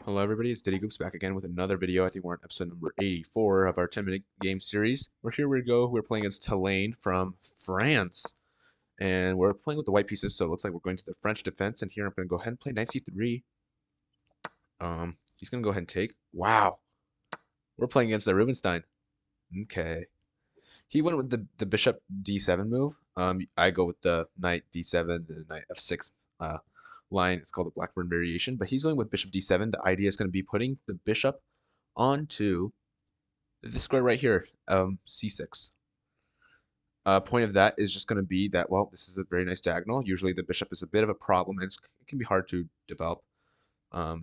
Hello everybody, it's Diddy Goofs back again with another video. I think we're on episode number 84 of our 10-minute game series. Here we go. We're playing against Tulane from France. And we're playing with the white pieces, so it looks like we're going to the French defense. And here I'm going to go ahead and play knight c3. He's going to go ahead and take. Wow. We're playing against the Rubinstein. Okay. He went with the bishop d7 move. I go with the knight d7, the knight f6 line. It's called the Blackburn variation, but he's going with bishop d7. The idea is going to be putting the bishop onto the square right here, c6. Point of that is just going to be that, well, this is a very nice diagonal. Usually the bishop is a bit of a problem, and it can be hard to develop.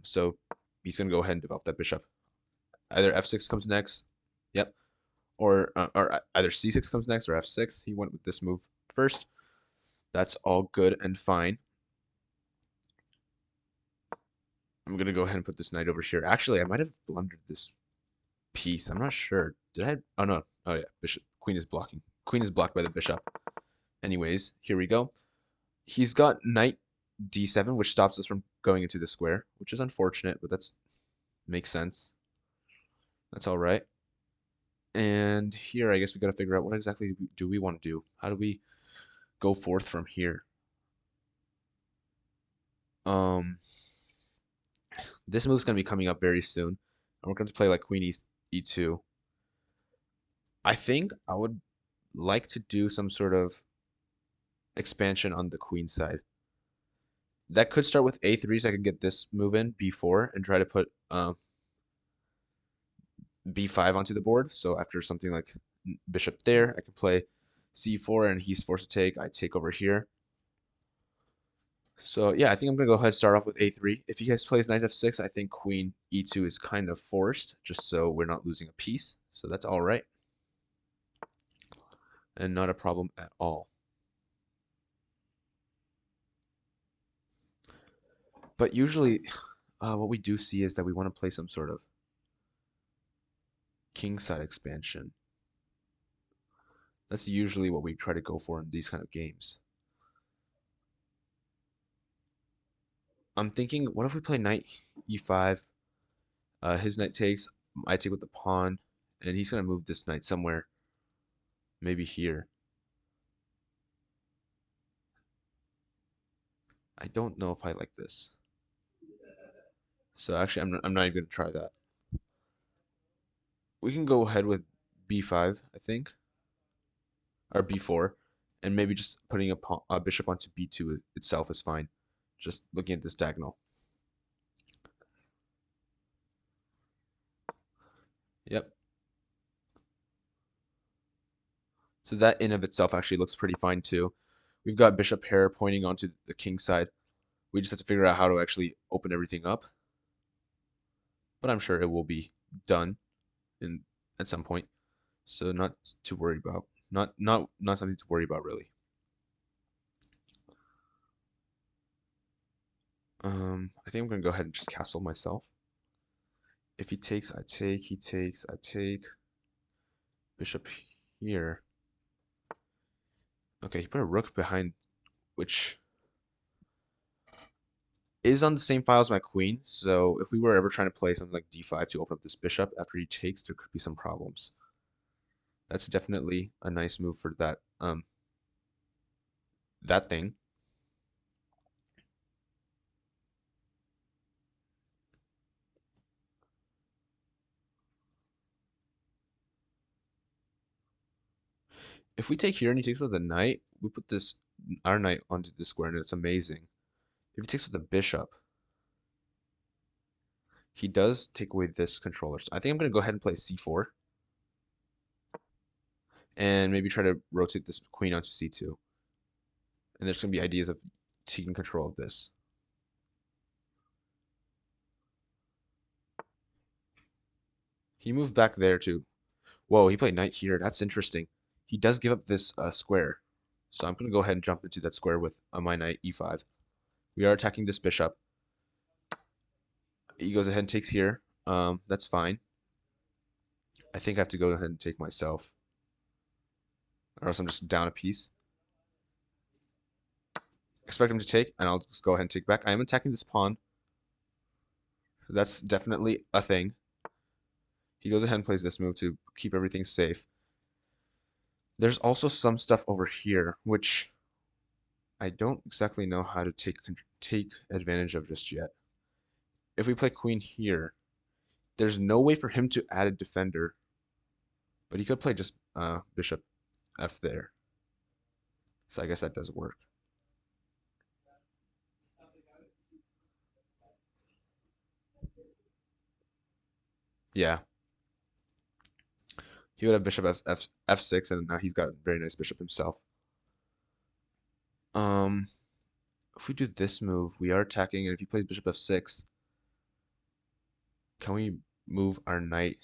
So he's going to go ahead and develop that bishop. Either f6 comes next, yep, or either c6 comes next or f6. He went with this move first. That's all good and fine. I'm going to go ahead and put this knight over here. Actually, I might have blundered this piece. I'm not sure. Did I? Oh, no. Oh, yeah. Bishop. Queen is blocking. Queen is blocked by the bishop. Anyways, here we go. He's got knight d7, which stops us from going into the square, which is unfortunate, but that's makes sense. That's all right. And here, I guess we got to figure out what exactly do we want to do. How do we go forth from here? This move's going to be coming up very soon. And we're going to play like queen e2. I think I would like to do some sort of expansion on the queen side. That could start with a3, so I can get this move in, b4, and try to put b5 onto the board. So after something like bishop there, I can play c4, and he's forced to take. I take over here. So yeah, I think I'm going to go ahead and start off with a3. If he guys plays knight f6, I think queen e2 is kind of forced, just so we're not losing a piece. So that's all right. And not a problem at all. But usually, what we do see is that we want to play some sort of kingside expansion. That's usually what we try to go for in these kind of games. I'm thinking, what if we play knight e5? His knight takes, I take with the pawn, and he's going to move this knight somewhere. Maybe here. I don't know if I like this. So actually, I'm not even going to try that. We can go ahead with b5, I think. Or b4. And maybe just putting a bishop onto b2 itself is fine. Just looking at this diagonal. Yep. So that in of itself actually looks pretty fine too. We've got bishop pair pointing onto the king side. We just have to figure out how to actually open everything up. But I'm sure it will be done at some point. So not to worry about. Not something to worry about really. I think I'm gonna go ahead and just castle myself. If he takes, I take. He takes, I take. Bishop here. Okay, he put a rook behind, which is on the same file as my queen. So if we were ever trying to play something like d5 to open up this bishop after he takes, there could be some problems. That's definitely a nice move for that thing. If we take here and he takes with the knight, we put our knight onto the square and it's amazing. If he takes with the bishop, he does take away this controller. So I think I'm going to go ahead and play c4. And maybe try to rotate this queen onto c2. And there's going to be ideas of taking control of this. He moved back there too. Whoa, he played knight here. That's interesting. He does give up this square. So I'm going to go ahead and jump into that square with my knight e5. We are attacking this bishop. He goes ahead and takes here. That's fine. I think I have to go ahead and take myself. Or else I'm just down a piece. Expect him to take, and I'll just go ahead and take back. I am attacking this pawn. That's definitely a thing. He goes ahead and plays this move to keep everything safe. There's also some stuff over here, which I don't exactly know how to take advantage of just yet. If we play queen here, there's no way for him to add a defender, but he could play just bishop f there. So I guess that does work. Yeah, he would have bishop f6, and now he's got a very nice bishop himself. Um, if we do this move, we are attacking, and if he plays bishop f6, can we move our knight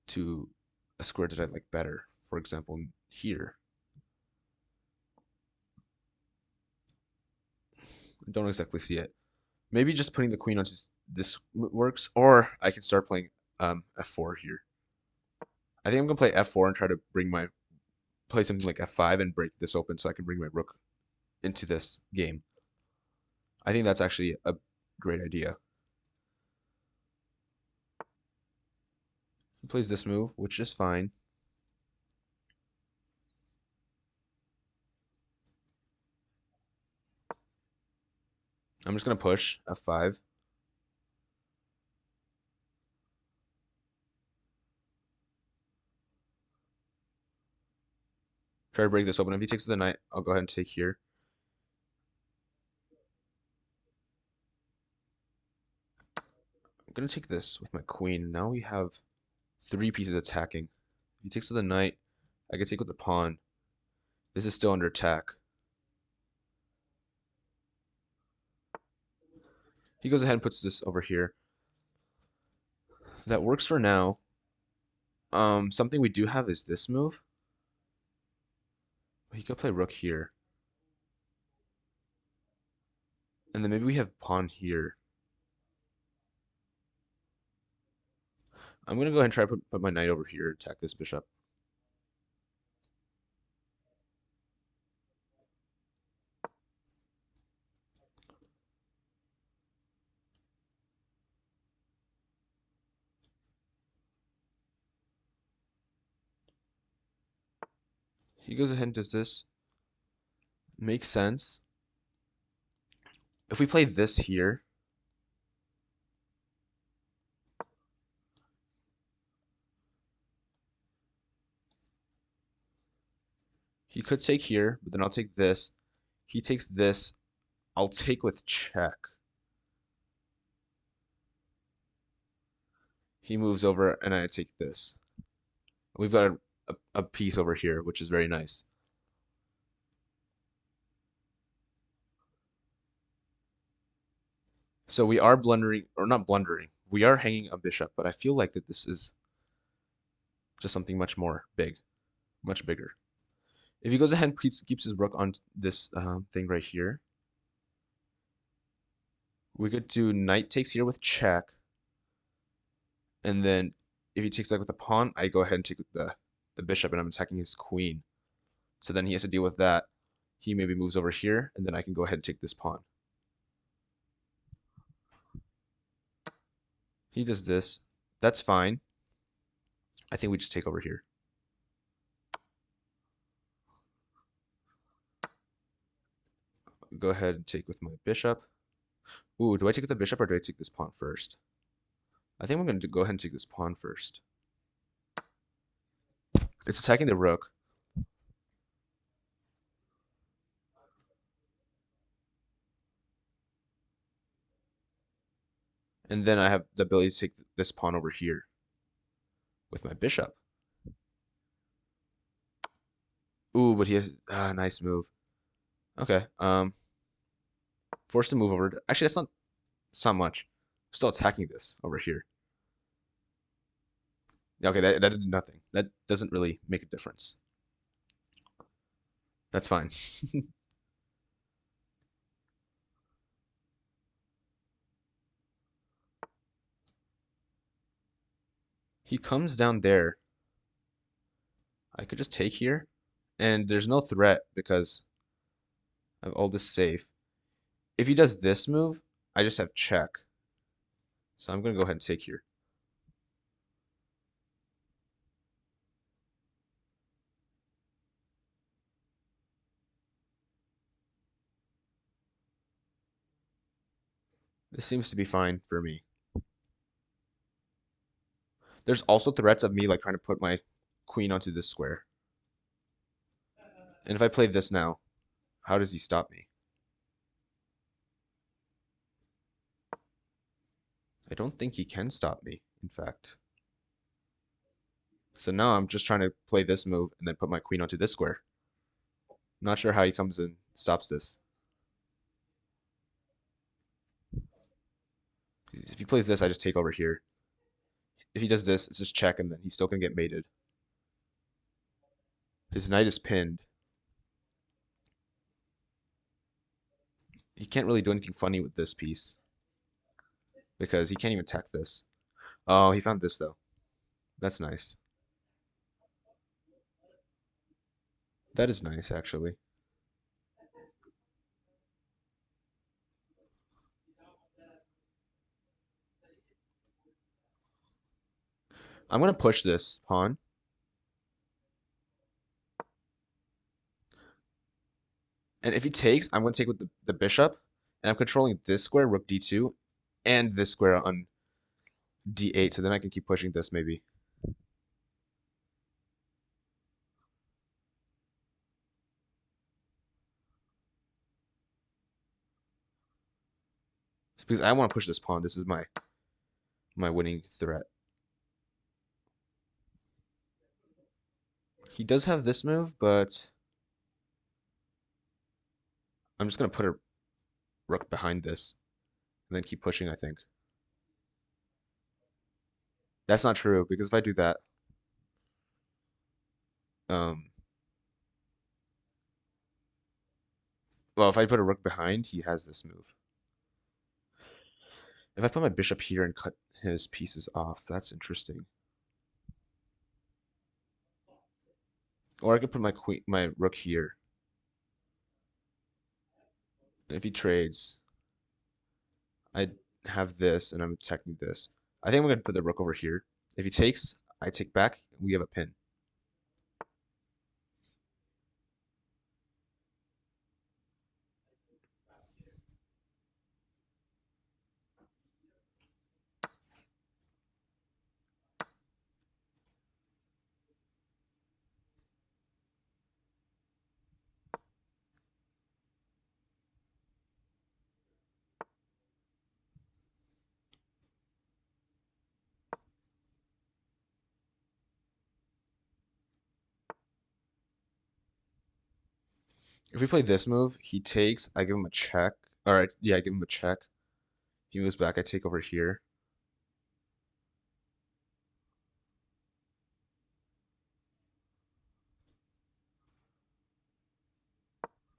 to a square that I like better? For example, here. I don't exactly see it. Maybe just putting the queen onto this works, or I can start playing f4 here. I think I'm gonna play f4 and try to play something like f5 and break this open so I can bring my rook into this game. I think that's actually a great idea. He plays this move, which is fine. I'm just gonna push f5. Try to break this open. If he takes the knight, I'll go ahead and take here. I'm gonna take this with my queen. Now we have 3 pieces attacking. If he takes with the knight, I can take with the pawn. This is still under attack. He goes ahead and puts this over here. That works for now. Something we do have is this move. He could play rook here. And then maybe we have pawn here. I'm gonna go ahead and try to put my knight over here, attack this bishop. He goes ahead and does this. Makes sense. If we play this here, he could take here, but then I'll take this. He takes this. I'll take with check. He moves over, and I take this. We've got a piece over here, which is very nice. So we are blundering, or not blundering. We are hanging a bishop, but I feel like that this is just something much more big, much bigger. If he goes ahead and keeps his rook on this thing right here, we could do knight takes here with check, and then if he takes like with a pawn, I go ahead and take the bishop, and I'm attacking his queen. So then he has to deal with that. He maybe moves over here, and then I can go ahead and take this pawn. He does this. That's fine. I think we just take over here. Go ahead and take with my bishop. Ooh, do I take the bishop or do I take this pawn first? I think I'm going to go ahead and take this pawn first. It's attacking the rook. And then I have the ability to take this pawn over here with my bishop. Ooh, but he has nice move. Okay. Forced to move over. Actually, that's not much. I'm still attacking this over here. Okay, that did nothing. That doesn't really make a difference. That's fine. He comes down there. I could just take here. And there's no threat because I have all this safe. If he does this move, I just have check. So I'm gonna go ahead and take here. This seems to be fine for me. There's also threats of me like trying to put my queen onto this square. And if I play this now, how does he stop me? I don't think he can stop me, in fact. So now I'm just trying to play this move and then put my queen onto this square. Not sure how he comes and stops this. If he plays this, I just take over here. If he does this, it's just check, and then he's still gonna get mated. His knight is pinned. He can't really do anything funny with this piece because he can't even attack this. Oh, he found this though. That's nice. That is nice, actually. I'm gonna push this pawn. And if he takes, I'm gonna take with the bishop. And I'm controlling this square, rook d2, and this square on d8. So then I can keep pushing this maybe. It's because I want to push this pawn. This is my winning threat. He does have this move, but I'm just gonna put a rook behind this and then keep pushing, I think. That's not true, because if I do that, um, well, if I put a rook behind, he has this move. If I put my bishop here and cut his pieces off, that's interesting. Or I could put my rook here. And if he trades, I have this, and I'm attacking this. I think I'm gonna put the rook over here. If he takes, I take back. We have a pin. If we play this move, he takes. I give him a check. All right, yeah, I give him a check. He moves back. I take over here.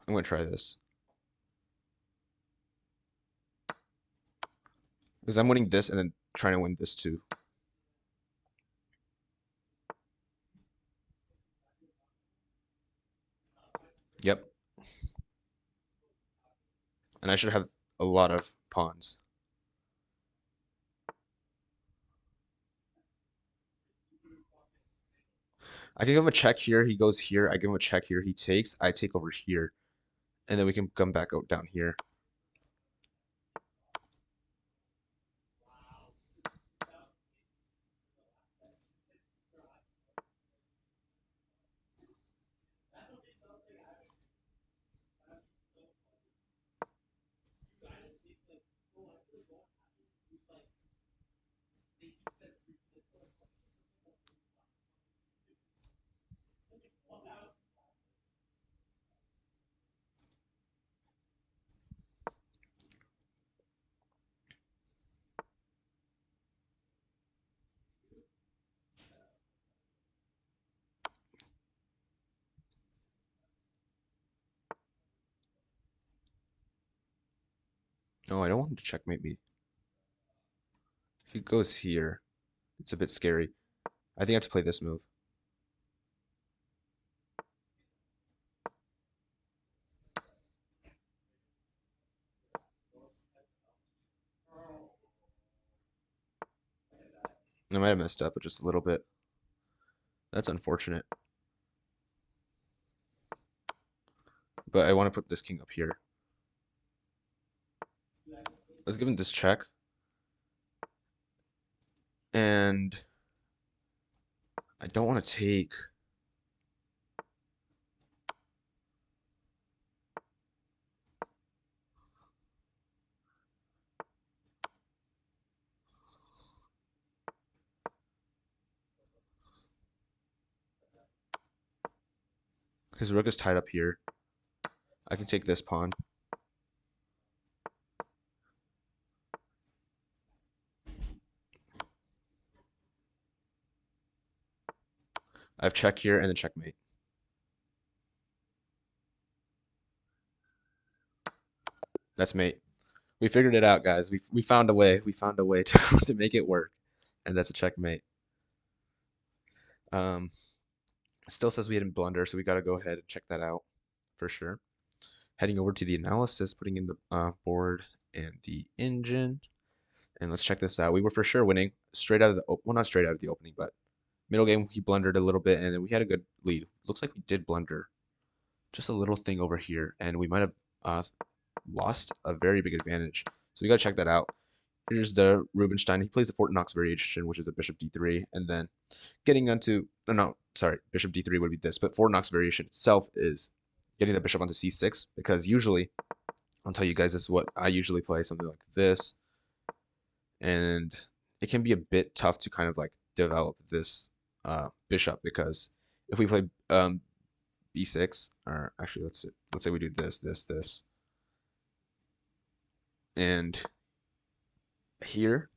I'm gonna try this because I'm winning this and then trying to win this too. Yep, and I should have a lot of pawns. I can give him a check here. He goes here. I give him a check here. He takes. I take over here, and then we can come back out down here. No, I don't want him to checkmate me. If he goes here, it's a bit scary. I think I have to play this move. I might have messed up, but just a little bit. That's unfortunate. But I want to put this king up here. Let's give him this check. And I don't want to take. His rook is tied up here. I can take this pawn. I have check here and then checkmate. That's mate. We figured it out, guys. We found a way. We found a way to to make it work, and that's a checkmate. Um, still says we didn't blunder, so we got to go ahead and check that out for sure. Heading over to the analysis, putting in the board and the engine, and let's check this out. We were for sure winning straight out of the well, not straight out of the opening, but middle game he blundered a little bit, and then we had a good lead. Looks like we did blunder, just a little thing over here, and we might have lost a very big advantage. So we got to check that out. Here's the Rubinstein. He plays the Fort Knox variation, which is the Bishop d3, and then getting onto no, sorry, Bishop d3 would be this, but Fort Knox variation itself is getting the bishop onto c6, because usually, I'll tell you guys, this is what I usually play, something like this, and it can be a bit tough to kind of like develop this bishop, because if we play b6, or actually let's say we do this, and here,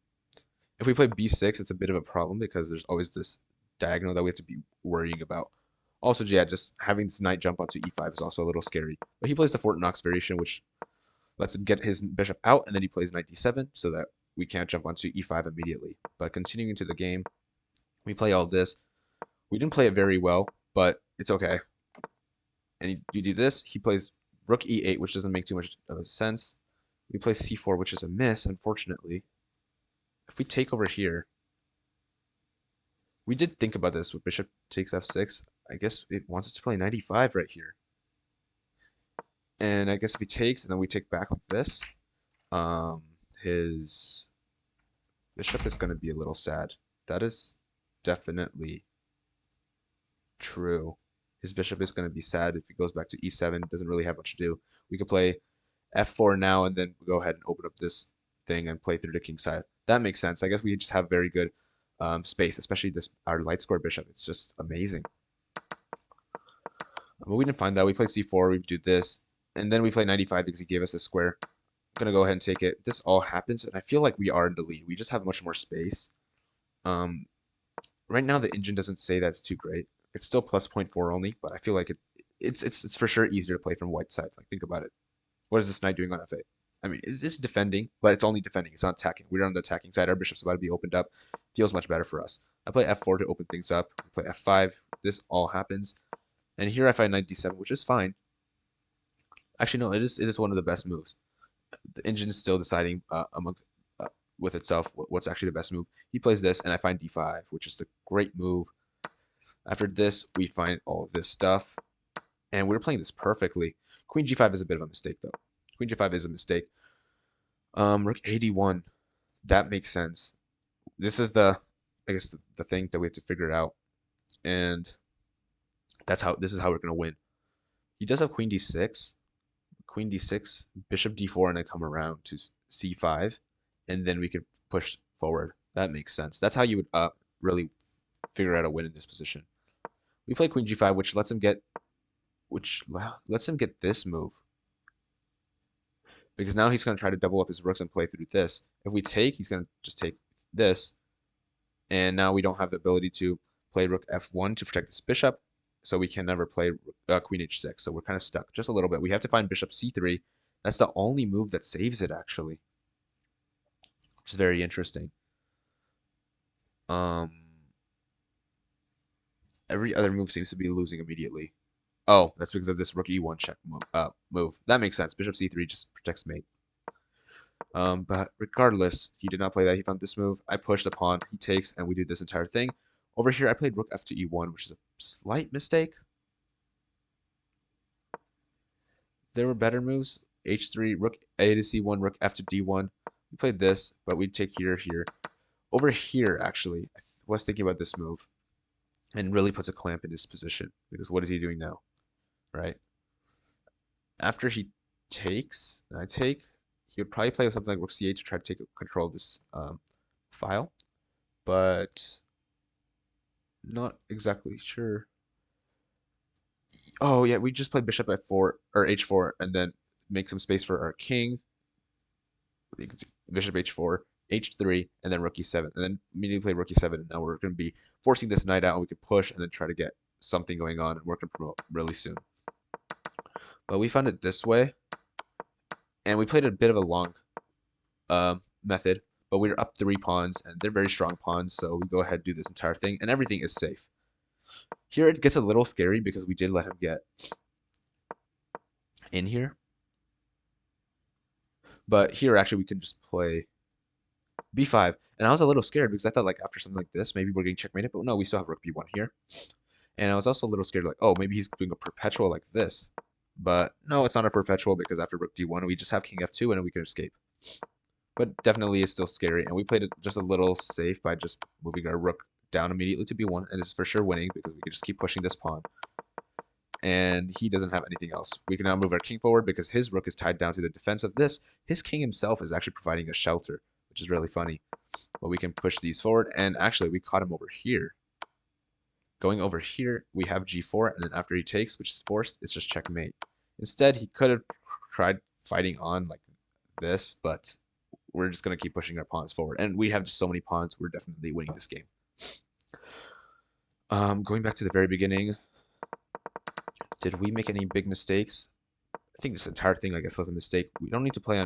if we play b6, it's a bit of a problem because there's always this diagonal that we have to be worrying about. Also, yeah, just having this knight jump onto e5 is also a little scary. But he plays the Fort Knox variation, which lets him get his bishop out, and then he plays knight d7 so that we can't jump onto e5 immediately. But continuing into the game, we play all this. We didn't play it very well, but it's okay. And you do this, he plays rook e8, which doesn't make too much of a sense. We play c4, which is a miss, unfortunately. If we take over here, we did think about this with bishop takes f6. I guess it wants us to play knight e5 right here. And I guess if he takes, and then we take back like this, his bishop is going to be a little sad. That is definitely true. His bishop is going to be sad if he goes back to e7. Doesn't really have much to do. We could play f4 now, and then go ahead and open up this thing and play through the king side. That makes sense. I guess we just have very good space, especially this our light square bishop. It's just amazing. But we didn't find that. We played c4. We do this, and then we play 95 because he gave us a square. I'm gonna go ahead and take it. This all happens, and I feel like we are in the lead. We just have much more space. Right now the engine doesn't say that's too great. It's still plus 0.4 only, but I feel like it's for sure easier to play from white side. Like, think about it. What is this knight doing on f8? I mean, it's defending, but it's only defending. It's not attacking. We're on the attacking side. Our bishop's about to be opened up. Feels much better for us. I play f4 to open things up. I play f5. This all happens. And here I find knight d7, which is fine. Actually, no, it is one of the best moves. The engine is still deciding amongst with itself what's actually the best move. He plays this, and I find d5, which is the great move. After this, we find all this stuff, and we're playing this perfectly. Queen g5 is a bit of a mistake, though. Queen g5 is a mistake. Rook a1, that makes sense. This is I guess the thing that we have to figure out, and this is how we're gonna win. He does have queen d6, bishop d4, and then come around to c5, and then we can push forward. That makes sense. That's how you would really figure out a win in this position. We play queen g5, which lets him get this move, because now he's going to try to double up his rooks and play through this. If we take, he's going to just take this, and now we don't have the ability to play rook f1 to protect this bishop, so we can never play queen h6. So we're kind of stuck just a little bit. We have to find bishop c3. That's the only move that saves it, actually, which is very interesting. Every other move seems to be losing immediately. Oh, that's because of this rook e1 check move. That makes sense. Bishop c3 just protects mate. But regardless, he did not play that. He found this move. I pushed the pawn. He takes, and we do this entire thing. Over here, I played rook f to e1, which is a slight mistake. There were better moves. h3, rook a to c1, rook f to d1. We played this, but we take here. Over here, actually, I was thinking about this move, and really puts a clamp in his position, because what is he doing now, right? After he takes, and I take, he would probably play with something like rook c8 to try to take control of this file, but not exactly sure. Oh yeah, we just played bishop f4 or h4, and then make some space for our king. You can see bishop h4, h3, and then rook e7, and then immediately play rook e7. And now we're going to be forcing this knight out, and we can push and then try to get something going on, and we're going to promote really soon. But we found it this way, and we played a bit of a long method, but we were up 3 pawns, and they're very strong pawns, so we go ahead and do this entire thing, and everything is safe. Here it gets a little scary because we did let him get in here. But here, actually, we can just play b5. And I was a little scared because I thought, like, after something like this, maybe we're getting checkmated. But no, we still have rook b1 here. And I was also a little scared, like, oh, maybe he's doing a perpetual like this. But no, it's not a perpetual because after rook d1, we just have king f2 and we can escape. But definitely is still scary. And we played it just a little safe by just moving our rook down immediately to b1. And this is for sure winning because we can just keep pushing this pawn. And he doesn't have anything else. We can now move our king forward because his rook is tied down to the defense of this. His king himself is actually providing a shelter, which is really funny. But we can push these forward, and actually we caught him over here. Going over here, we have g4, and then after he takes, which is forced, it's just checkmate. Instead, he could have tried fighting on like this, but we're just going to keep pushing our pawns forward. And we have just so many pawns, we're definitely winning this game. Going back to the very beginning, did we make any big mistakes? I think this entire thing, I guess, was a mistake. We don't need to play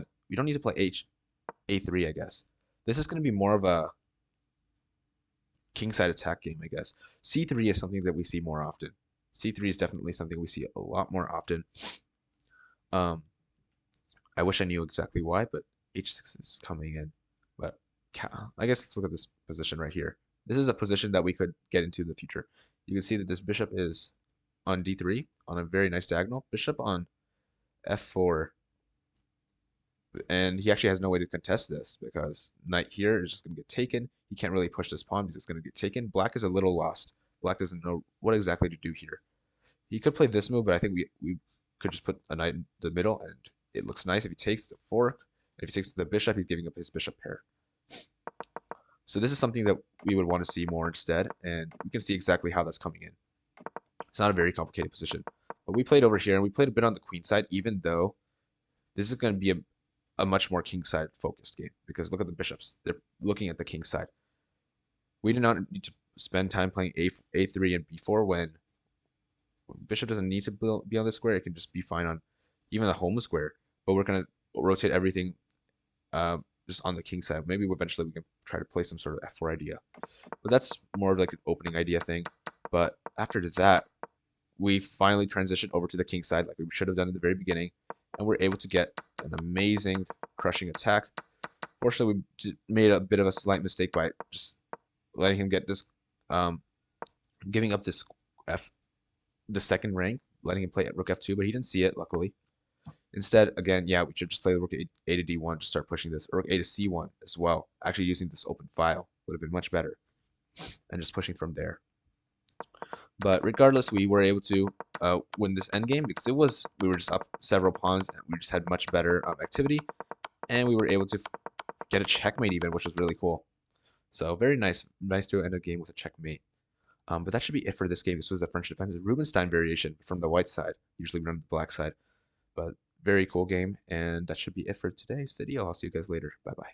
a3, I guess. This is going to be more of a kingside attack game, I guess. c3 is something that we see more often. c3 is definitely something we see a lot more often. I wish I knew exactly why, but h6 is coming in. But I guess let's look at this position right here. This is a position that we could get into in the future. You can see that this bishop is on d3 on a very nice diagonal. Bishop on f4. And he actually has no way to contest this because knight here is just going to get taken. He can't really push this pawn because it's going to get taken. Black is a little lost. Black doesn't know what exactly to do here. He could play this move, but I think we could just put a knight in the middle, and it looks nice. If he takes the fork, if he takes the bishop, he's giving up his bishop pair. So this is something that we would want to see more instead, and we can see exactly how that's coming in. It's not a very complicated position. But we played over here, and we played a bit on the queen side, even though this is going to be a much more king side focused game, because look at the bishops. They're looking at the king side. We do not need to spend time playing a3 and b4 when bishop doesn't need to be on the square. It can just be fine on even the home square, but we're going to rotate everything just on the king side. Maybe eventually we can try to play some sort of f4 idea, but that's more of like an opening idea thing. But after that, we finally transitioned over to the king side like we should have done in the very beginning, and we're able to get an amazing crushing attack. Fortunately, we made a bit of a slight mistake by just letting him get this, giving up this the second rank, letting him play at rook f2, but he didn't see it, luckily. Instead, again, yeah, we should just play rook a to d1 to start pushing this, or rook a to c1 as well. Actually, using this open file would have been much better, and just pushing from there. But regardless, we were able to win this endgame because we were just up several pawns, and we just had much better activity, and we were able to get a checkmate even, which was really cool. So very nice to end a game with a checkmate. But that should be it for this game. This was a French defensive Rubinstein variation from the white side. Usually we run the black side, but very cool game, and that should be it for today's video. I'll see you guys later. Bye bye.